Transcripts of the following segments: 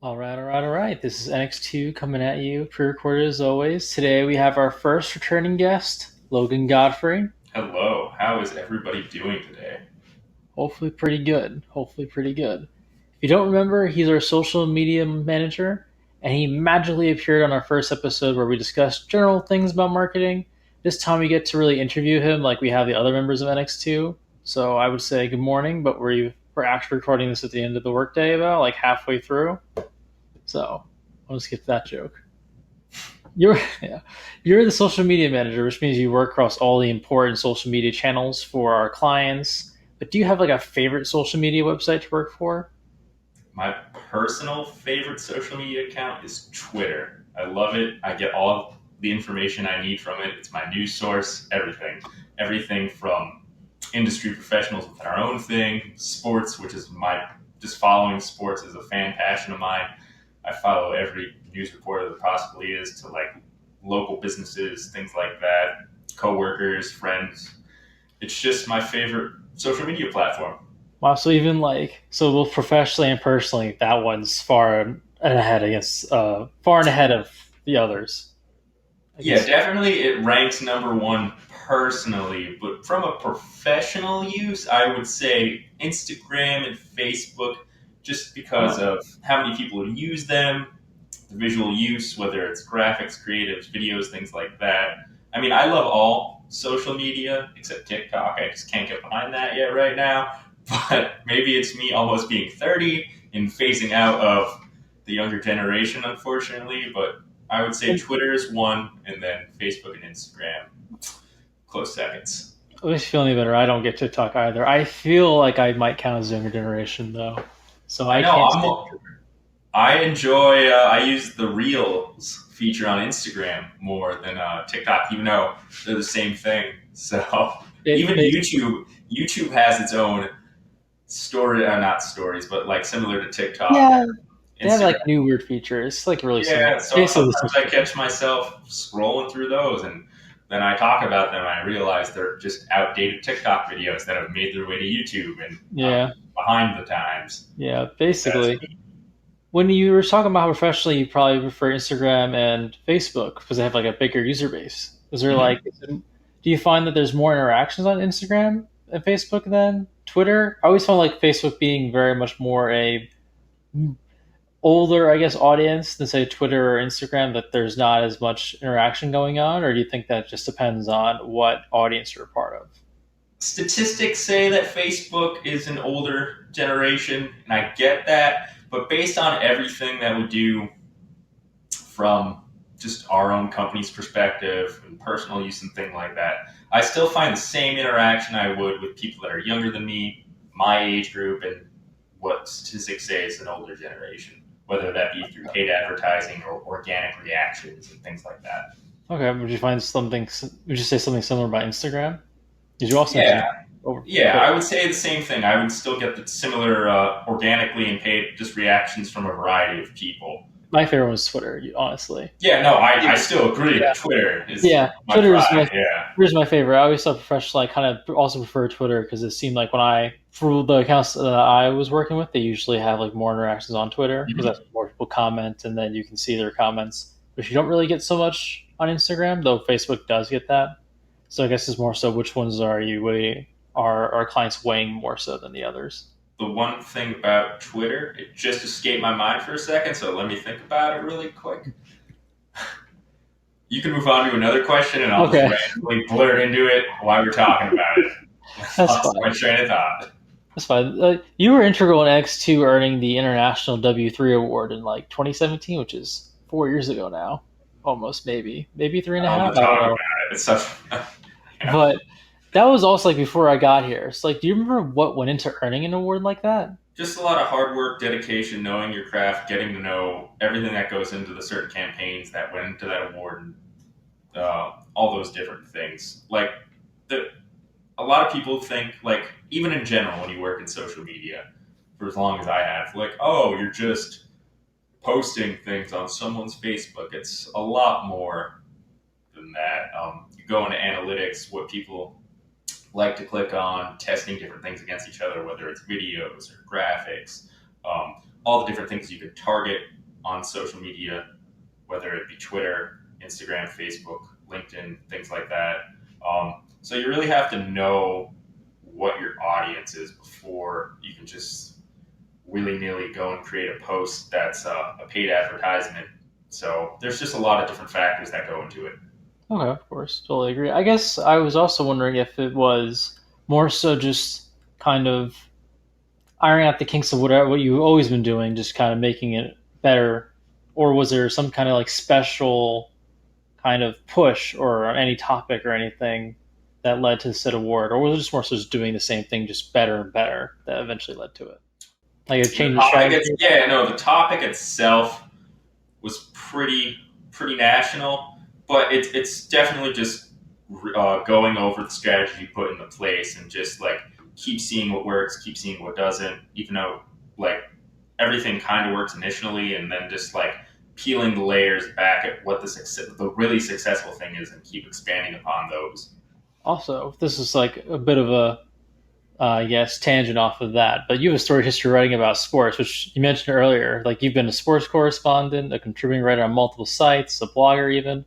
All right. This is ENX2 coming at you, pre-recorded as always. Today we have our first returning guest, Logan Godfrey. Hello, how is everybody doing today? Hopefully pretty good. Hopefully pretty good. If you don't remember, he's our social media manager, and he magically appeared on our first episode where we discussed general things about marketing. This time we get to really interview him like we have the other members of NX2. So I would say good morning, but we're actually recording this at the end of the workday about like halfway through. So I'll just skip that joke. You're yeah, you're the social media manager, which means you work across all the important social media channels for our clients. But do you have like a favorite social media website to work for? My personal favorite social media account is Twitter. I love it. I get all of the information I need from it. It's my news source, everything. Everything from industry professionals with our own thing, sports, which is just following sports is a fan passion of mine. I follow every news reporter that possibly is to like local businesses, things like that, coworkers, friends. It's just my favorite social media platform. Wow, so even like so both professionally and personally, that one's far and ahead of the others. I Yeah, guess. definitely it ranks number one personally, but from a professional use, I would say Instagram and Facebook, just because Oh, of how many people use them, the visual use, whether it's graphics, creatives, videos, things like that. I mean, I love all social media except TikTok. I just can't get behind that yet right now. But maybe it's me almost being 30 and phasing out of the younger generation, unfortunately. But I would say and Twitter is one, and then Facebook and Instagram, close seconds. at least feel any better. I don't get TikTok either. I feel like I might count as younger generation though, so I I know can't say. I enjoy. I use the Reels feature on Instagram more than TikTok, even though they're the same thing. So It even basically, YouTube has its own story, not stories, but like similar to TikTok yeah, and they have like Instagram. new weird features, like really similar. Yeah, so Basically the sometimes same I thing. catch myself scrolling through those, and then I talk about them. And I realize they're just outdated TikTok videos that have made their way to YouTube, and I'm Yeah, behind the times. yeah. That's Basically, when you were talking about how professionally, you probably prefer Instagram and Facebook because they have like a bigger user base. Is there Mhm. like, do you find that there's more interactions on Instagram and Facebook than Twitter? I always found like Facebook being very much more a older, I guess, audience than say Twitter or Instagram. That there's not as much interaction going on, or do you think that just depends on what audience you're a part of? Statistics say that Facebook is an older generation, and I get that. But based on everything that we do from just our own company's perspective and personal use and things like that, I still find the same interaction I would with people that are younger than me, my age group, and what statistics say is an older generation, whether that be through paid advertising or organic reactions and things like that. Okay, would you find something? Would you say something similar about Instagram? Did you also mention Yeah, over Yeah, Twitter? I would say the same thing. I would still get the similar organically and paid just reactions from a variety of people. My favorite was Twitter, honestly. Yeah, no, I still agree. Yeah, Twitter is yeah. my pride. Yeah. Twitter's my favorite. I always thought professional. I kind of also prefer Twitter because it seemed like when I for the accounts that I was working with, they usually have like more interactions on Twitter because Mhm. that's more people comment and then you can see their comments, which you don't really get so much on Instagram. Though Facebook does get that. So I guess it's more so which ones are you weighing are our clients weighing more so than the others. The one thing about Twitter, it just escaped my mind for a second, so let me think about it really quick. You can move on to another question, and I'll just Okay, randomly blurt into it while we're talking about it. that's Lost my fine. train of thought. That's fine. You were integral in X2 earning the International W3 award in like 2017, which is 4 years ago now. Almost, maybe three and a I don't half. want to I don't talk about know. it. It's such. Yeah. But that was also like before I got here. So like, do you remember what went into earning an award like that? Just a lot of hard work, dedication, knowing your craft, getting to know everything that goes into the certain campaigns that went into that award, and all those different things. Like the, a lot of people think, like even in general, when you work in social media for as long as I have, like oh, you're just posting things on someone's Facebook. It's a lot more than that. You go into analytics, what people like to click on, testing different things against each other, whether it's videos or graphics, all the different things you could target on social media, whether it be Twitter, Instagram, Facebook, LinkedIn, things like that. So you really have to know what your audience is before you can just willy-nilly go and create a post that's a paid advertisement. So there's just a lot of different factors that go into it. Okay, of course, totally agree. I guess I was also wondering if it was more so just kind of ironing out the kinks of what you've always been doing, just kind of making it better, or was there some kind of like special kind of push or any topic or anything that led to the said award, or was it just more so just doing the same thing just better and better that eventually led to it? Like a change in strategy? The topic itself was pretty national, but it's definitely just going over the strategy put into place and just like keep seeing what works, keep seeing what doesn't. Even though like everything kind of works initially, and then just like peeling the layers back at what the really successful thing is, and keep expanding upon those. Also, this is like a bit of a yes, tangent off of that, but you have a storied history writing about sports, which you mentioned earlier. Like you've been a sports correspondent, a contributing writer on multiple sites, a blogger even.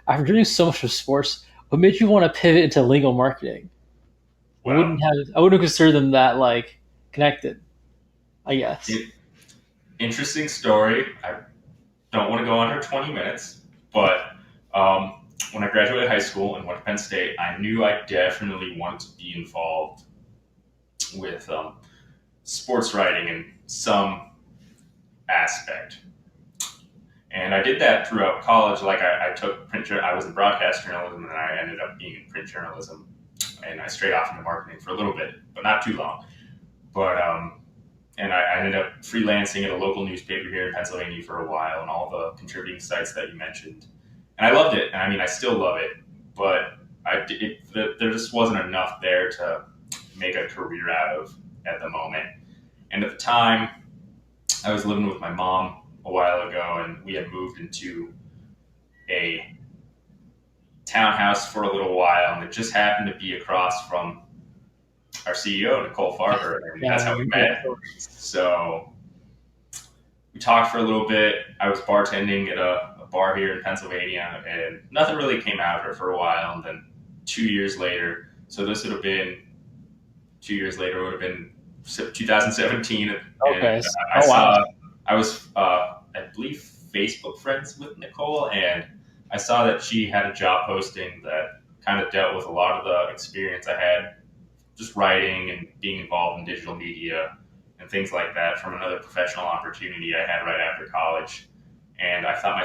After doing so much of sports, what made you want to pivot into legal marketing? Well, I wouldn't consider them that like connected, I guess. it, interesting story. I don't want to go under 20 minutes, but when I graduated high school and went to Penn State, I knew I definitely wanted to be involved with sports writing in some aspect. And I did that throughout college. Like I took I was in broadcast journalism, and I ended up being in print journalism, and I straight off into marketing for a little bit, but not too long. But and I ended up freelancing at a local newspaper here in Pennsylvania for a while, and all the contributing sites that you mentioned. And I loved it. And I mean, I still love it, but there just wasn't enough there to make a career out of at the moment. And at the time, I was living with my mom a while ago, and we had moved into a townhouse for a little while, and it just happened to be across from our CEO, Nicole Farber, and Yeah, that's how we met. So we talked for a little bit. I was bartending at a bar here in Pennsylvania, and nothing really came out of it for a while. And then 2 years later, so this would have been 2 years later, would have been 2017. And okay. I Oh wow. saw, I was, I believe, Facebook friends with Nicole, and I saw that she had a job posting that kind of dealt with a lot of the experience I had just writing and being involved in digital media and things like that from another professional opportunity I had right after college. And I thought my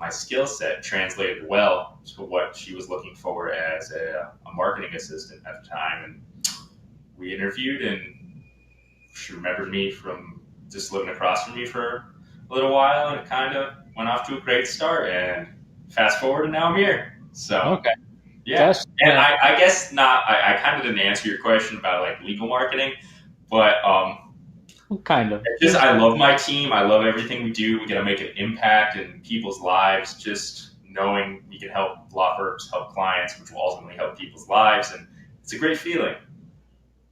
skill set translated well to what she was looking for as a marketing assistant at the time. And we interviewed, and she remembered me from just living across from me for a little while, and it kind of went off to a great start. And fast forward, and now I'm here. So Okay. yeah, That's and I guess not. I kind of didn't answer your question about like legal marketing, but kind of. just I love my team. I love everything we do. We got to make an impact in people's lives. Just knowing we can help law firms help clients, which will ultimately help people's lives, and it's a great feeling.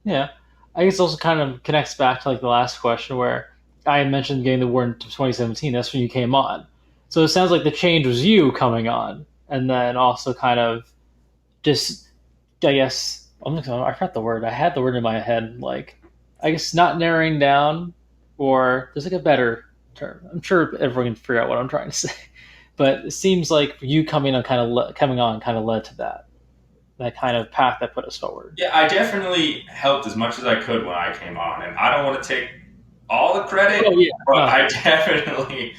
Yeah. I guess it also kind of connects back to like the last question where I had mentioned getting the award in 2017. That's when you came on. So it sounds like the change was you coming on, and then also kind of just, I guess, I forgot the word. I had the word in my head. Like, I guess not narrowing down, or there's like a better term. I'm sure everyone can figure out what I'm trying to say. But it seems like you coming on kind of led to that kind of path that put us forward. Yeah, I definitely helped as much as I could when I came on, and I don't want to take all the credit, Oh yeah, but no, I definitely,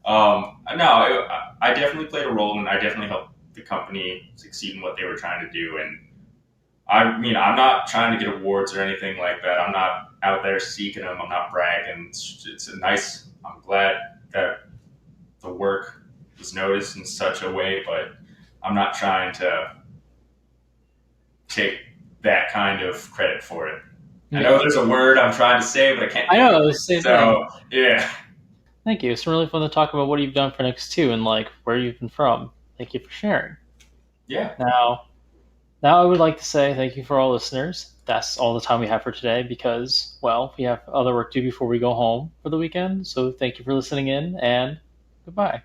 no, I definitely played a role, and I definitely helped the company succeed in what they were trying to do. And I mean, I'm not trying to get awards or anything like that. I'm not out there seeking them. I'm not bragging. It's a nice. I'm glad that the work was noticed in such a way, but I'm not trying to take that kind of credit for it. I know yeah. there's a word I'm trying to say, but I can't I think of know it. the same thing. So yeah, Thank you. It's been really fun to talk about what you've done for next two and like where you've been from. Thank you for sharing. yeah. Now I would like to say thank you for all listeners. that's all the time we have for today because, well, we have other work to do before we go home for the weekend. So thank you for listening in, and goodbye.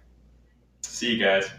See you guys.